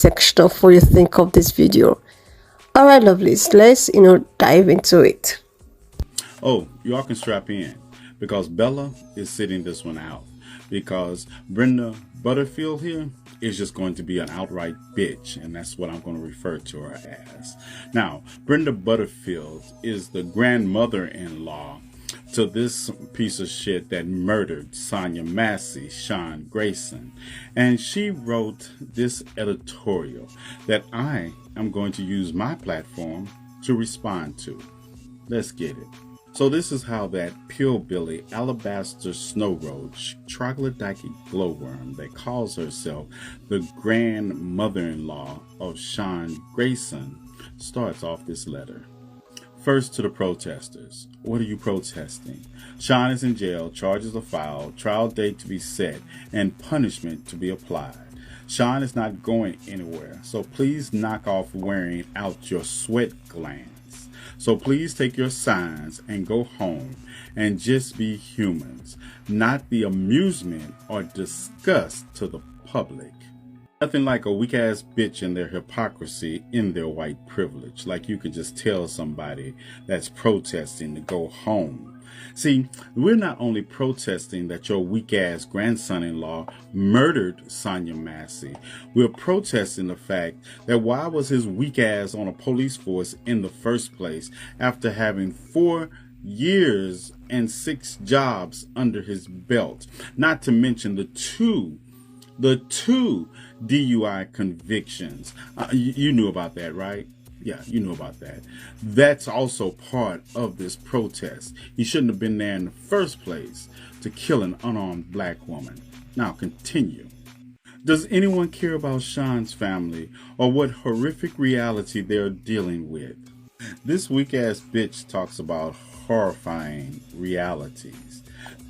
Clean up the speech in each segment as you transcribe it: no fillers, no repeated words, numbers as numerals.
section of what you think of this video. Alright, lovelies, let's dive into it. Oh, you all can strap in because Bella is sitting this one out because Brenda Butterfield here is just going to be an outright bitch, and that's what I'm going to refer to her as. Now, Brenda Butterfield is the grandmother-in-law to this piece of shit that murdered Sonya Massey, Sean Grayson. And she wrote this editorial that I am going to use my platform to respond to. Let's get it. So this is how that pillbilly alabaster snow roach, troglodyte glowworm that calls herself the grandmother-in-law of Sean Grayson starts off this letter. First, to the protesters. What are you protesting? Sean is in jail, charges are filed, trial date to be set, and punishment to be applied. Sean is not going anywhere, so please knock off wearing out your sweat glands. So please take your signs and go home and just be humans, not the amusement or disgust to the public. Nothing like a weak-ass bitch in their hypocrisy in their white privilege. Like you could just tell somebody that's protesting to go home. See, we're not only protesting that your weak-ass grandson-in-law murdered Sonya Massey. We're protesting the fact that why was his weak ass on a police force in the first place after having 4 years and 6 jobs under his belt. Not to mention the two DUI convictions. You knew about that, right? Yeah, you knew about that. That's also part of this protest. He shouldn't have been there in the first place to kill an unarmed black woman. Now continue. Does anyone care about Sean's family or what horrific reality they're dealing with? This weak-ass bitch talks about horrifying realities.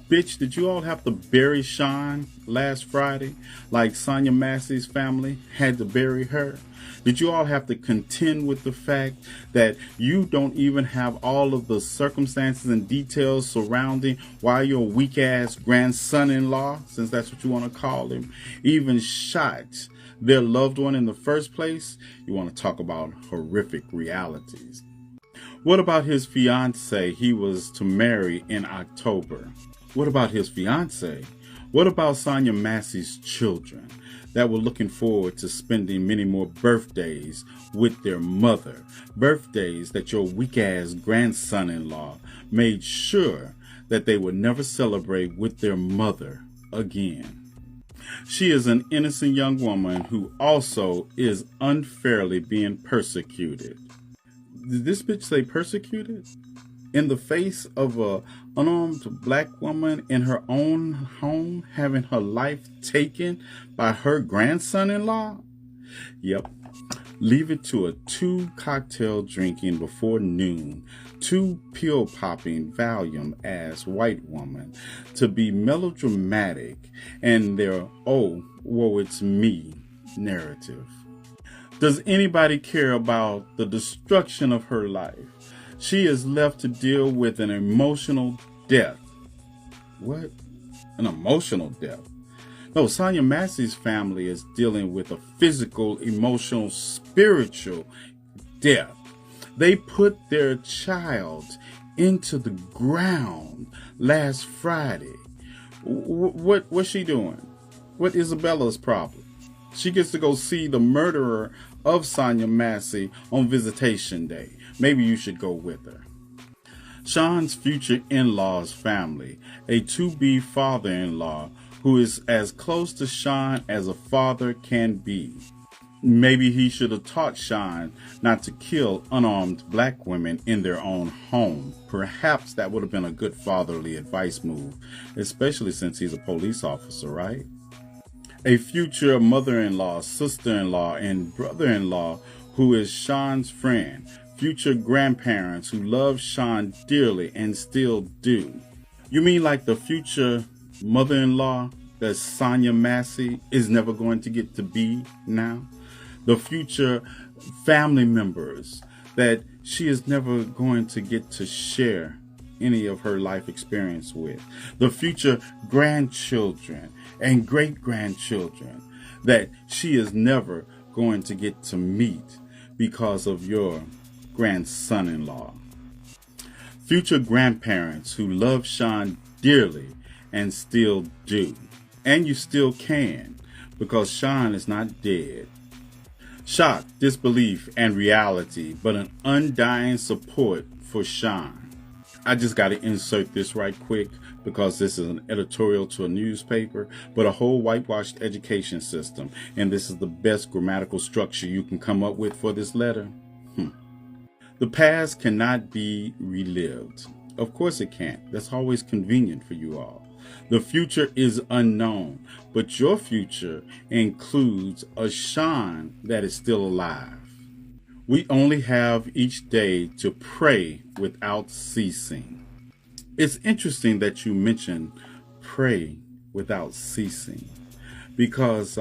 Bitch, did you all have to bury Sean last Friday like Sonya Massey's family had to bury her? Did you all have to contend with the fact that you don't even have all of the circumstances and details surrounding why your weak-ass grandson-in-law, since that's what you want to call him, even shot their loved one in the first place? You want to talk about horrific realities. What about his fiancée he was to marry in October? What about his fiancée? What about Sonya Massey's children that were looking forward to spending many more birthdays with their mother? Birthdays that your weak-ass grandson-in-law made sure that they would never celebrate with their mother again. She is an innocent young woman who also is unfairly being persecuted. Did this bitch say persecuted? In the face of a unarmed black woman in her own home having her life taken by her grandson-in-law? Yep. Leave it to a 2 cocktail drinking before noon, 2 pill popping Valium ass white woman to be melodramatic and their oh, woe it's me narrative. Does anybody care about the destruction of her life? She is left to deal with an emotional death. What? An emotional death? No, Sonya Massey's family is dealing with a physical, emotional, spiritual death. They put their child into the ground last Friday. What's she doing? What Isabella's problem? She gets to go see the murderer of Sonya Massey on visitation day. Maybe you should go with her. Sean's future in-law's family, a to-be father-in-law who is as close to Sean as a father can be. Maybe he should have taught Sean not to kill unarmed black women in their own home. Perhaps that would have been a good fatherly advice move, especially since he's a police officer, right? A future mother-in-law, sister-in-law, and brother-in-law who is Sean's friend. Future grandparents who love Sean dearly and still do. You mean like the future mother-in-law that Sonya Massey is never going to get to be now? The future family members that she is never going to get to share any of her life experience with. The future grandchildren and great-grandchildren that she is never going to get to meet because of your grandson-in-law. Future grandparents who love Sean dearly and still do. And you still can, because Sean is not dead. Shock, disbelief, and reality, but an undying support for Sean. I just got to insert this right quick because this is an editorial to a newspaper, but a whole whitewashed education system. And this is the best grammatical structure you can come up with for this letter. The past cannot be relived. Of course it can't. That's always convenient for you all. The future is unknown, but your future includes a Sean that is still alive. We only have each day to pray without ceasing. It's interesting that you mentioned pray without ceasing, because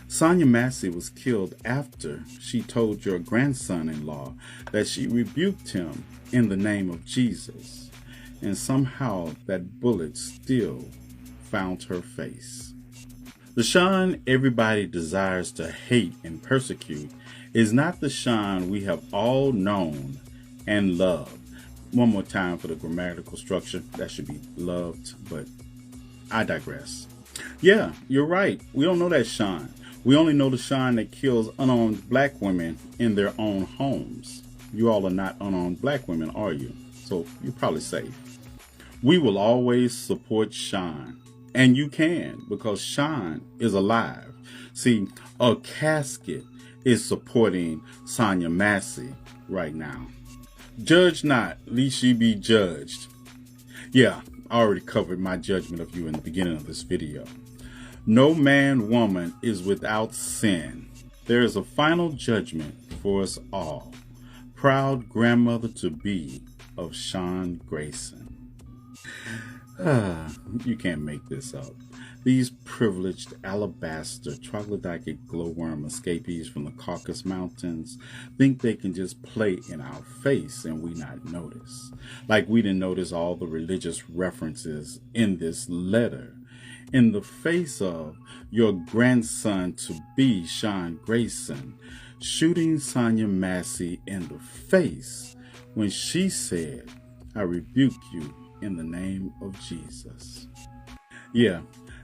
Sonya Massey was killed after she told your grandson-in-law that she rebuked him in the name of Jesus, and somehow that bullet still found her face. The Sean everybody desires to hate and persecute is not the Sean we have all known and loved. One more time for the grammatical structure. That should be loved, but I digress. Yeah, you're right. We don't know that Sean. We only know the Sean that kills unarmed black women in their own homes. You all are not unarmed black women, are you? So you're probably safe. We will always support Sean. And you can, because Sean is alive. See, a casket is supporting Sonya Massey right now. Judge not, lest ye be judged. Yeah, I already covered my judgment of you in the beginning of this video. No man, woman is without sin. There is a final judgment for us all. Proud grandmother to be of Sean Grayson. You can't make this up. These privileged alabaster troglodytic glowworm escapees from the Caucasus Mountains think they can just play in our face and we not notice. Like we didn't notice all the religious references in this letter. In the face of your grandson-to-be, Sean Grayson, shooting Sonya Massey in the face when she said, "I rebuke you in the name of Jesus." Yeah,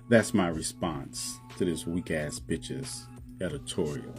that's my response to this weak-ass bitch's editorial.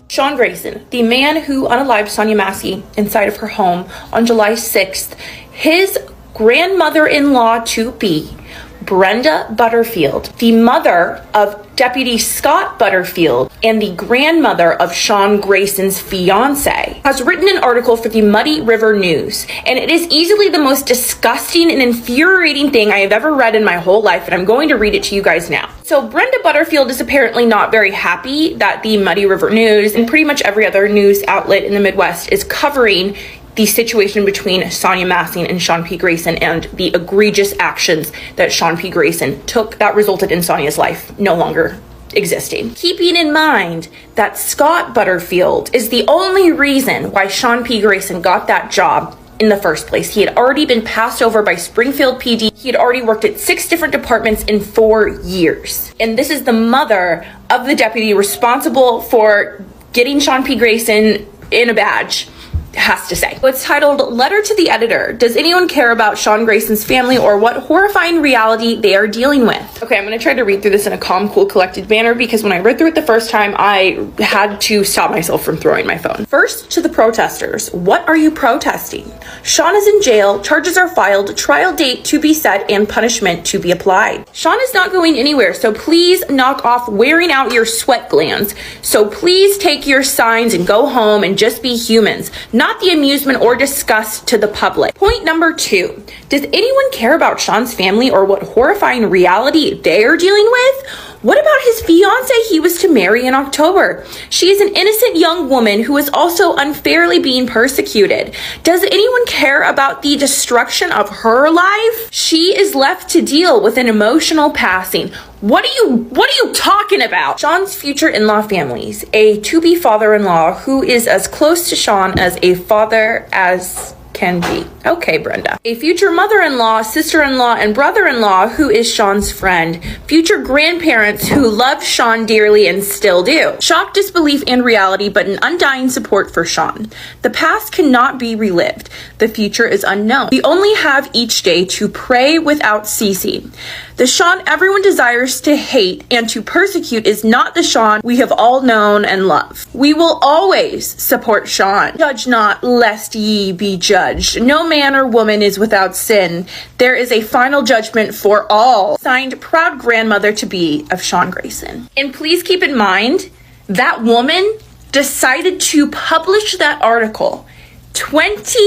Sean Grayson, the man who unalived Sonya Massey inside of her home on July 6th, his grandmother-in-law-to-be, Brenda Butterfield, the mother of Deputy Scott Butterfield and the grandmother of Sean Grayson's fiance, has written an article for the Muddy River News, and it is easily the most disgusting and infuriating thing I have ever read in my whole life, and I'm going to read it to you guys now. So Brenda Butterfield is apparently not very happy that the Muddy River News and pretty much every other news outlet in the Midwest is covering the situation between Sonya Massey and Sean P. Grayson and the egregious actions that Sean P. Grayson took that resulted in Sonya's life no longer existing. Keeping in mind that Scott Butterfield is the only reason why Sean P. Grayson got that job in the first place. He had already been passed over by Springfield PD. He had already worked at 6 different departments in 4 years. And this is the mother of the deputy responsible for getting Sean P. Grayson in a badge, has to say. It's titled, "Letter to the Editor. Does anyone care about Sean Grayson's family or what horrifying reality they are dealing with?" Okay, I'm going to try to read through this in a calm, cool, collected manner because when I read through it the first time, I had to stop myself from throwing my phone. First, to the protesters. What are you protesting? Sean is in jail, charges are filed, trial date to be set, and punishment to be applied. Sean is not going anywhere, so please knock off wearing out your sweat glands. So please take your signs and go home and just be humans, not the amusement or disgust to the public. Point number 2. Does anyone care about Sean's family or what horrifying reality they are dealing with? What about his fiance he was to marry in October? She is an innocent young woman who is also unfairly being persecuted. Does anyone care about the destruction of her life? She is left to deal with an emotional passing. What are you talking about? Sean's future in-law families, a to-be father-in-law who is as close to Sean as a father as can be. Okay, Brenda. A future mother-in-law, sister-in-law, and brother-in-law who is Sean's friend. Future grandparents who loved Sean dearly and still do. Shock, disbelief, and reality, but an undying support for Sean. The past cannot be relived. The future is unknown. We only have each day to pray without ceasing. The Sean everyone desires to hate and to persecute is not the Sean we have all known and loved. We will always support Sean. Judge not, lest ye be judged. No man or woman is without sin. There is a final judgment for all. Signed, proud grandmother-to-be of Sean Grayson. And please keep in mind, that woman decided to publish that article 20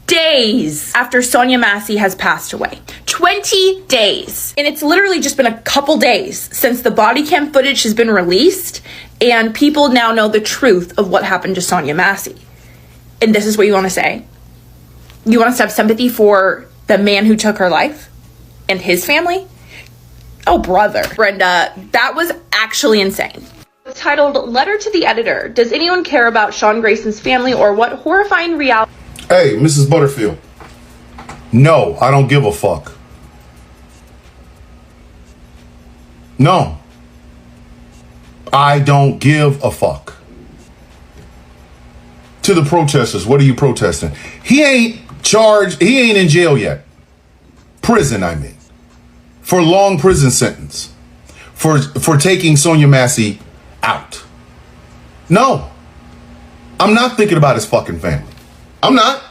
days after Sonya Massey has passed away. 20 days. And it's literally just been a couple days since the body cam footage has been released, and people now know the truth of what happened to Sonya Massey. And this is what you want to say? You want us to have sympathy for the man who took her life and his family? Oh, brother. Brenda, that was actually insane. It's titled, Letter to the Editor. Does anyone care about Sean Grayson's family, or what horrifying reality? Hey, Mrs. Butterfield. No, I don't give a fuck. No. I don't give a fuck. To the protesters, what are you protesting? He ain't charged, he ain't in jail yet. Prison, I mean. For a long prison sentence. For taking Sonya Massey out. No. I'm not thinking about his fucking family. I'm not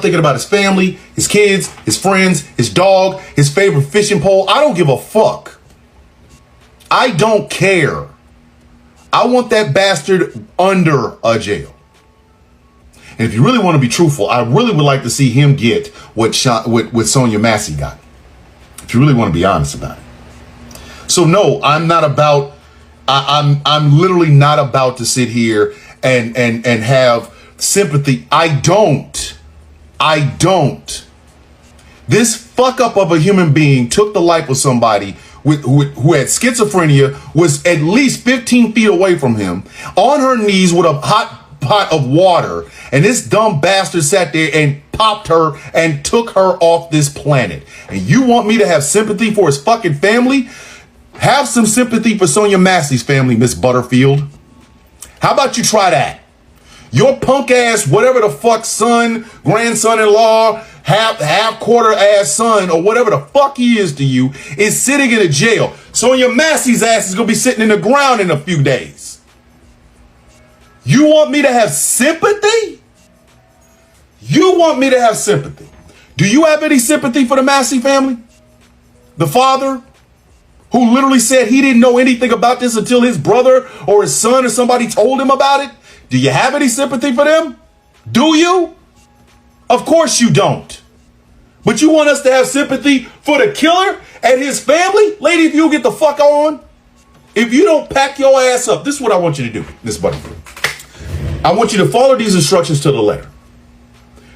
thinking about his family, his kids, his friends, his dog, his favorite fishing pole. I don't give a fuck. I don't care. I want that bastard under a jail. And if you really want to be truthful, I really would like to see him get what Sonya Massey got. If you really want to be honest about it. So no, I'm not about, I'm literally not about to sit here and have sympathy. I don't. This fuck up of a human being took the life of somebody who had schizophrenia, was at least 15 feet away from him, on her knees with a hot pot of water, and this dumb bastard sat there and popped her and took her off this planet. And you want me to have sympathy for his fucking family? Have some sympathy for Sonya Massey's family, Miss Butterfield. How about you try that? Your punk ass, whatever the fuck son, grandson-in-law, half quarter ass son, or whatever the fuck he is to you, is sitting in a jail. Sonya Massey's ass is gonna be sitting in the ground in a few days. You want me to have sympathy? You want me to have sympathy? Do you have any sympathy for the Massey family? The father, who literally said he didn't know anything about this until his brother or his son or somebody told him about it? Do you have any sympathy for them? Do you? Of course you don't. But you want us to have sympathy for the killer and his family? Lady, if you get the fuck on, if you don't pack your ass up, this is what I want you to do, Miss Butterfield. I want you to follow these instructions to the letter.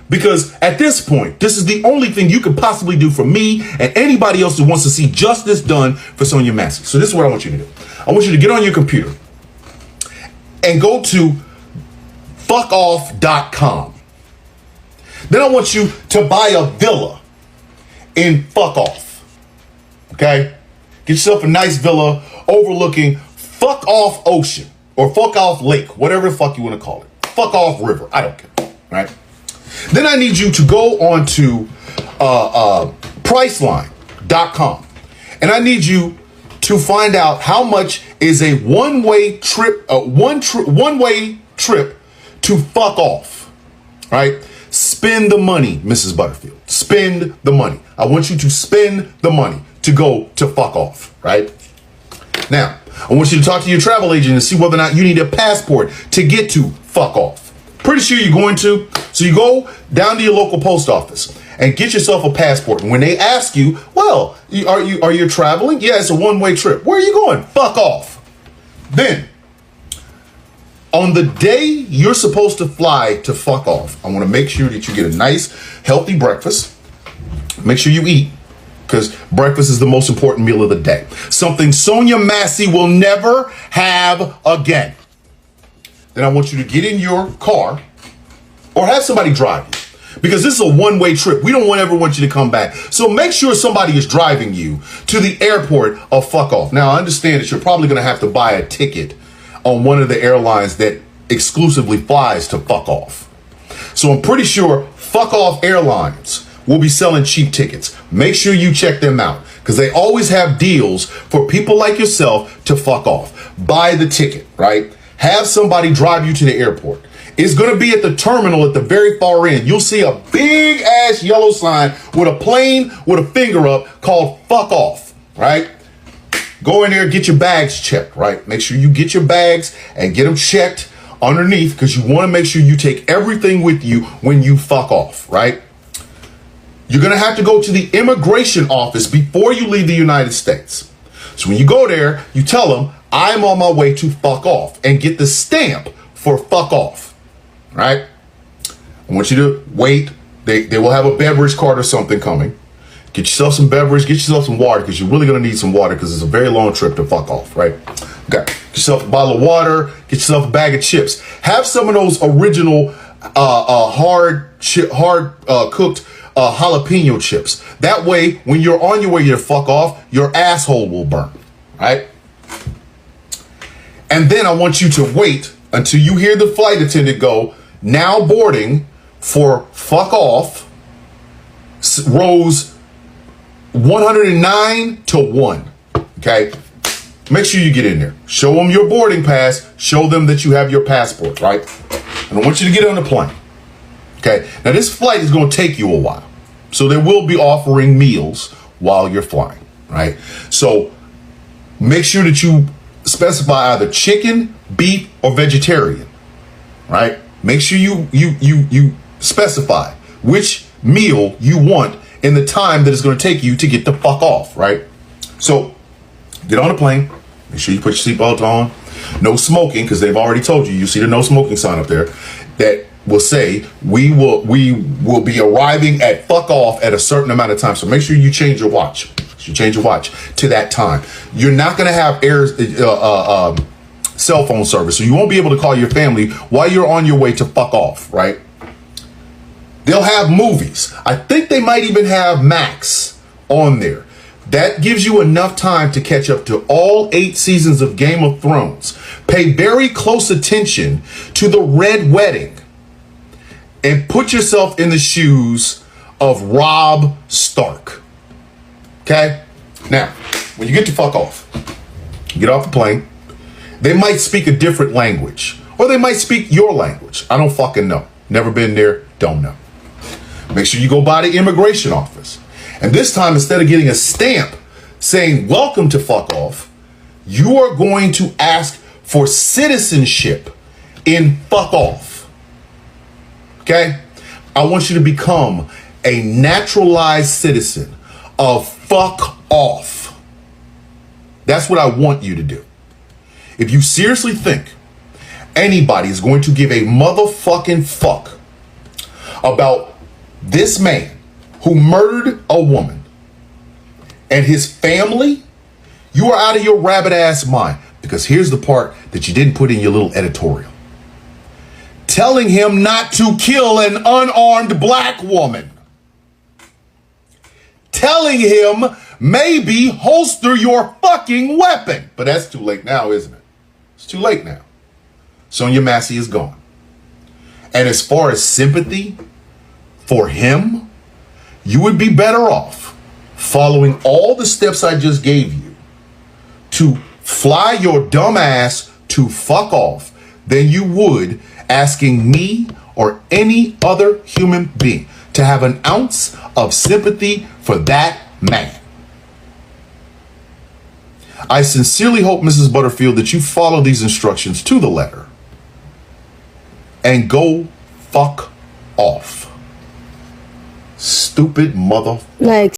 Because at this point, this is the only thing you could possibly do for me and anybody else who wants to see justice done for Sonya Massey. So this is what I want you to do. I want you to get on your computer and go to fuckoff.com. Then I want you to buy a villa in Fuck Off. Okay? Get yourself a nice villa overlooking Fuck Off Ocean or Fuck Off Lake, whatever the fuck you want to call it. Fuck Off River. I don't care. Right? Then I need you to go on to Priceline.com. And I need you to find out how much is a one-way trip, one-way trip to fuck off. Right? Spend the money, Mrs. Butterfield. Spend the money. I want you to spend the money to go to fuck off. Right? Now, I want you to talk to your travel agent and see whether or not you need a passport to get to fuck off. Pretty sure you're going to. So you go down to your local post office and get yourself a passport. And when they ask you, well, are you traveling? Yeah, it's a one-way trip. Where are you going? Fuck off. Then, on the day you're supposed to fly to fuck off, I want to make sure that you get a nice, healthy breakfast. Make sure you eat, because breakfast is the most important meal of the day. Something Sonya Massey will never have again. Then I want you to get in your car or have somebody drive you because this is a one-way trip. We don't ever want you to come back. So make sure somebody is driving you to the airport of fuck off. Now, I understand that you're probably going to have to buy a ticket on one of the airlines that exclusively flies to fuck off. So I'm pretty sure fuck off airlines will be selling cheap tickets. Make sure you check them out, because they always have deals for people like yourself to fuck off. Buy the ticket, right? Have somebody drive you to the airport. It's going to be at the terminal at the very far end. You'll see a big ass yellow sign with a plane with a finger up called fuck off, right? Go in there, get your bags checked, right? Make sure you get your bags and get them checked underneath, because you want to make sure you take everything with you when you fuck off, right? You're going to have to go to the immigration office before you leave the United States. So when you go there, you tell them, I'm on my way to fuck off, and get the stamp for fuck off, right? I want you to wait. They will have a beverage cart or something coming. Get yourself some beverage, get yourself some water, because you're really going to need some water, because it's a very long trip to fuck off, right? Okay, get yourself a bottle of water, get yourself a bag of chips. Have some of those original hard cooked jalapeno chips. That way, when you're on your way to fuck off, your asshole will burn, right? And then I want you to wait until you hear the flight attendant go, now boarding for fuck off, rows 109 to 1, okay? Make sure you get in there. Show them your boarding pass. Show them that you have your passport, right? And I want you to get on the plane, okay? Now, this flight is going to take you a while, so they will be offering meals while you're flying, right? So make sure that you specify either chicken, beef, or vegetarian, right? Make sure you specify which meal you want in the time that it's going to take you to get the fuck off, right? So get on the plane. Make sure you put your seatbelt on. No smoking, because they've already told you. You see the no smoking sign up there that will say we will be arriving at fuck off at a certain amount of time. So make sure you change your watch. You change your watch to that time. You're not going to have cell phone service, so you won't be able to call your family while you're on your way to fuck off, right? They'll have movies. I think they might even have Max on there. That gives you enough time to catch up to all 8 seasons of Game of Thrones. Pay very close attention to the Red Wedding and put yourself in the shoes of Robb Stark. Okay? Now, when you get to fuck off, you get off the plane, they might speak a different language, or they might speak your language. I don't fucking know. Never been there, don't know. Make sure you go by the immigration office. And this time, instead of getting a stamp saying welcome to fuck off, you are going to ask for citizenship in fuck off. Okay? I want you to become a naturalized citizen of fuck off. That's what I want you to do. If you seriously think anybody is going to give a motherfucking fuck about this man who murdered a woman and his family, you are out of your rabbit ass mind. Because here's the part that you didn't put in your little editorial. Telling him not to kill an unarmed black woman. Telling him maybe holster your fucking weapon. But that's too late now, isn't it? It's too late now. Sonya Massey is gone. And as far as sympathy for him, you would be better off following all the steps I just gave you to fly your dumb ass to fuck off than you would asking me or any other human being to have an ounce of sympathy for that man. I sincerely hope, Mrs. Butterfield, that you follow these instructions to the letter and go fuck off. Stupid mother. Like